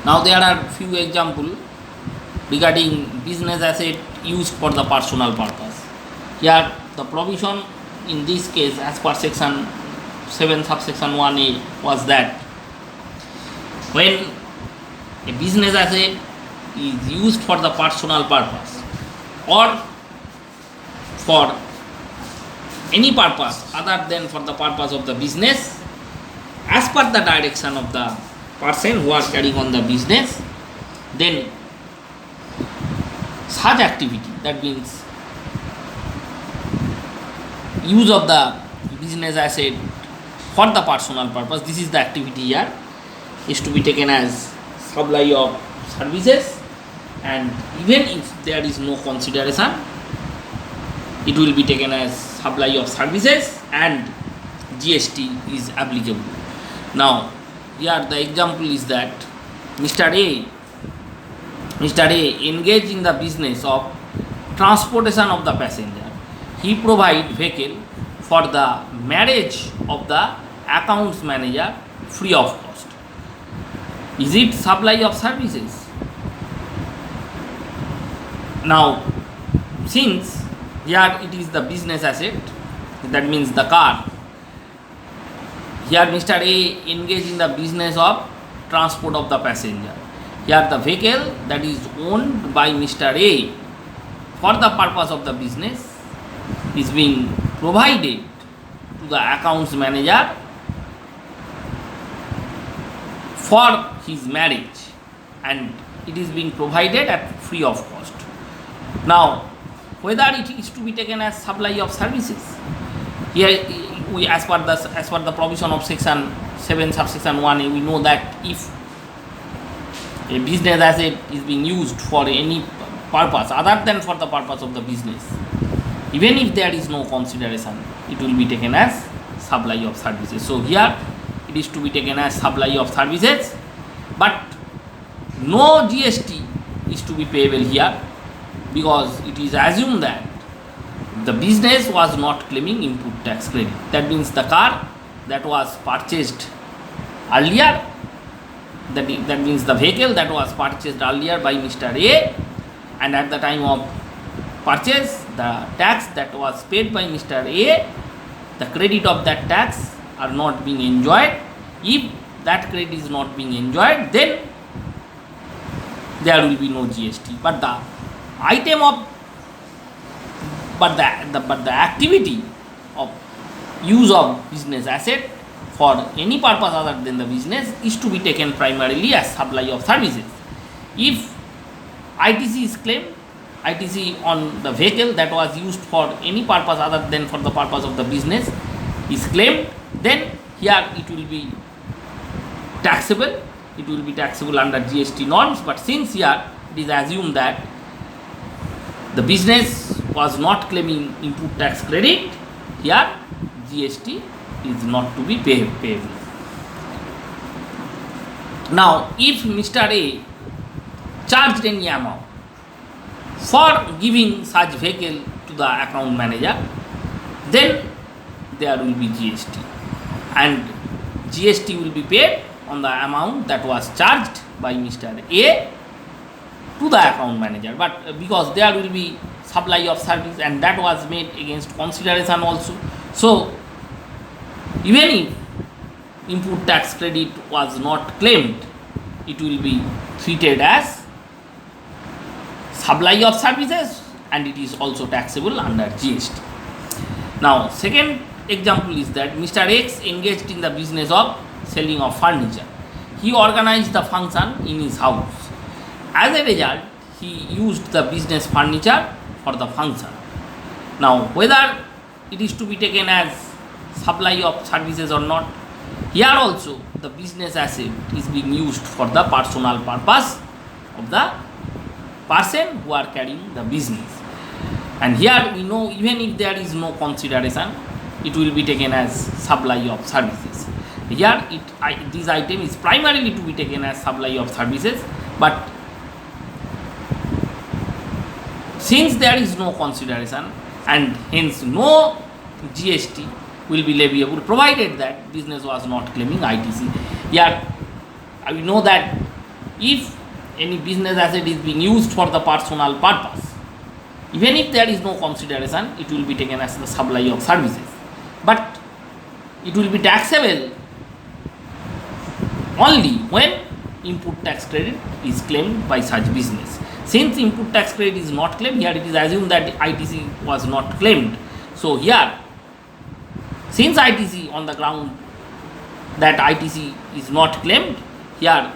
Now there are few examples regarding business asset used for the personal purpose. Here the provision in this case as per section 7 subsection 1a was that when a business asset is used for the personal purpose or for any purpose other than for the purpose of the business, as per the direction of the person who are carrying on the business, then such activity, that means use of the business asset for the personal purpose, this is the activity here, is to be taken as supply of services, and even if there is no consideration, it will be taken as supply of services and GST is applicable. Now here the example is that Mr. A engaged in the business of transportation of the passenger. He provide vehicle for the marriage of the accounts manager free of cost. Is it supply of services? Now since here it is the business asset, that means the car. Here Mr. A engaged in the business of transport of the passenger. Here the vehicle that is owned by Mr. A for the purpose of the business is being provided to the accounts manager for his marriage, and it is being provided at free of cost. Now whether it is to be taken as supply of services, here we as per the provision of section 7 subsection 1a, we know that if a business asset is being used for any purpose other than for the purpose of the business, even if there is no consideration, it will be taken as supply of services. So here it is to be taken as supply of services, but no GST is to be payable here, because it is assumed that the business was not claiming input tax credit. That means the car that was purchased earlier, that means the vehicle that was purchased earlier by Mr. A, and at the time of purchase the tax that was paid by Mr. A, the credit of that tax are not being enjoyed. If that credit is not being enjoyed, then there will be no GST. But the item of but the activity of use of business asset for any purpose other than the business is to be taken primarily as supply of services. If ITC is claimed, ITC on the vehicle that was used for any purpose other than for the purpose of the business is claimed, then here it will be taxable. It will be taxable under GST norms. But since here it is assumed that the business was not claiming input tax credit, here GST is not to be payable. Now if Mr. A charged any amount for giving such vehicle to the account manager, then there will be GST, and GST will be paid on the amount that was charged by Mr. A to the account manager. But because there will be supply of service and that was made against consideration also, so even if input tax credit was not claimed, it will be treated as supply of services and it is also taxable under GST. Now second example is that Mr. X engaged in the business of selling of furniture. He organized the function in his house. As a result, he used the business furniture for the function. Now whether it is to be taken as supply of services or not, here also the business asset is being used for the personal purpose of the person who are carrying the business. And here we know even if there is no consideration, it will be taken as supply of services. Here this item is primarily to be taken as supply of services, but since there is no consideration and hence no GST will be leviable provided that business was not claiming ITC. Here we know that if any business asset is being used for the personal purpose, even if there is no consideration, it will be taken as the supply of services. But it will be taxable only when input tax credit is claimed by such business. Since input tax credit is not claimed, here it is assumed that ITC was not claimed. So here, since ITC on the ground that ITC is not claimed, here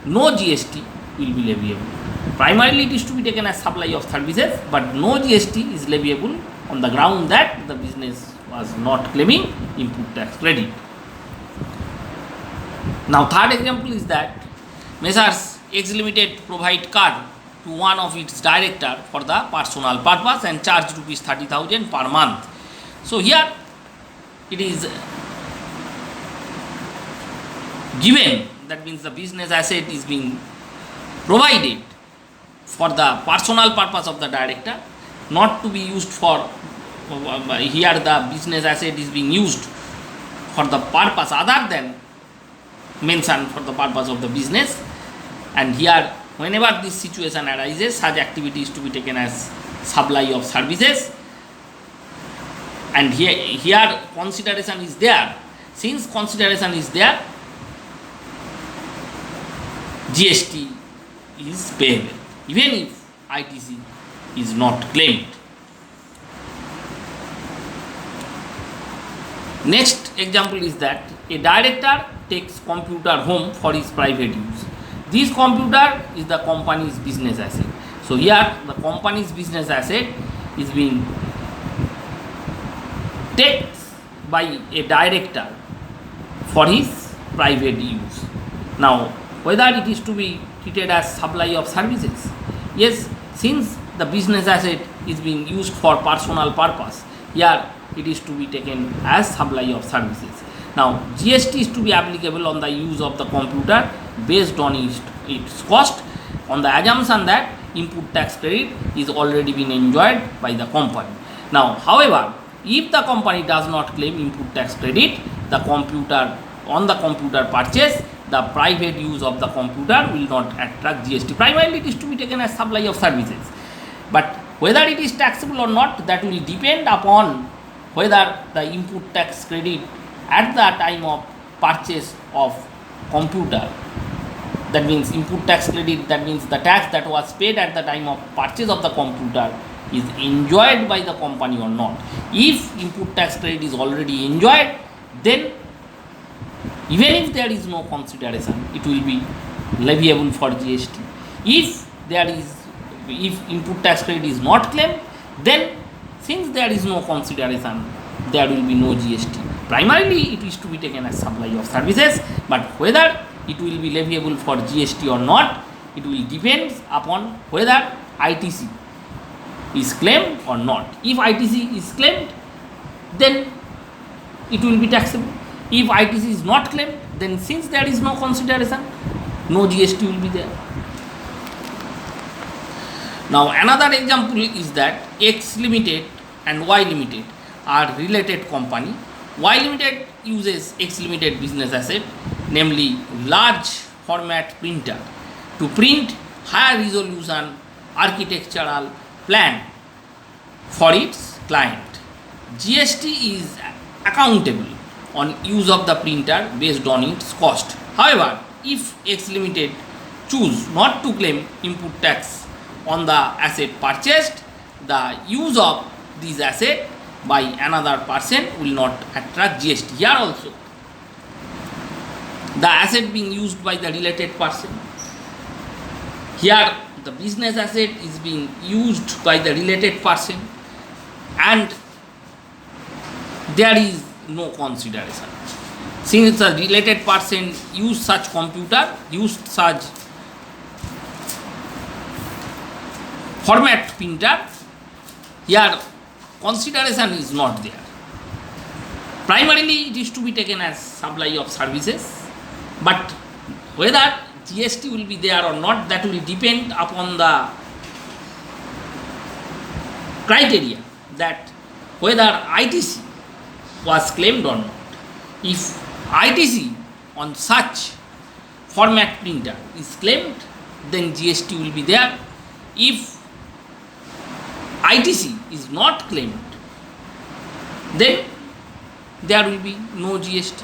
no GST will be leviable. Primarily it is to be taken as supply of services, but no GST is leviable on the ground that the business was not claiming input tax credit. Now third example is that Messrs X Limited provide car to one of its director for the personal purpose and charge rupees 30,000 per month. So here it is given, that means the business asset is being provided for the personal purpose of the director, not to be used for, here the business asset is being used for the purpose other than mentioned for the purpose of the business, and here whenever this situation arises, such activity is to be taken as supply of services. And here consideration is there. Since consideration is there, GST is payable even if ITC is not claimed. Next example is that a director takes computer home for his private use. This computer is the company's business asset. So here the company's business asset is being taken by a director for his private use. Now whether it is to be treated as supply of services? Yes, since the business asset is being used for personal purpose, here it is to be taken as supply of services. Now GST is to be applicable on the use of the computer based on its cost, on the assumption that input tax credit is already been enjoyed by the company. Now however, if the company does not claim input tax credit, the computer purchase, the private use of the computer will not attract GST. Primarily it is to be taken as supply of services, but whether it is taxable or not, that will depend upon whether the input tax credit at the time of purchase of computer, that means input tax credit, that means the tax that was paid at the time of purchase of the computer, is enjoyed by the company or not. If input tax credit is already enjoyed, then even if there is no consideration, it will be leviable for GST. If input tax credit is not claimed, then since there is no consideration, there will be no GST. Primarily it is to be taken as supply of services, but whether it will be leviable for GST or not, it will depend upon whether ITC is claimed or not. If ITC is claimed, then it will be taxable. If ITC is not claimed, then since there is no consideration, no GST will be there. Now another example is that X Limited and Y Limited are related company. Y Limited uses X Limited business asset, namely large format printer, to print higher resolution architectural plan for its client. GST is accountable on use of the printer based on its cost. However, if X Limited choose not to claim input tax on the asset purchased, the use of this asset by another person will not attract GST. Here also, the asset being used by the related person. Here the business asset is being used by the related person and there is no consideration. Since the related person used such computer, used such format printer, here consideration is not there. Primarily it is to be taken as supply of services, but whether GST will be there or not, that will depend upon the criteria that whether ITC was claimed or not. If ITC on such format printer is claimed, then GST will be there. If ITC is not claimed, then there will be no GST.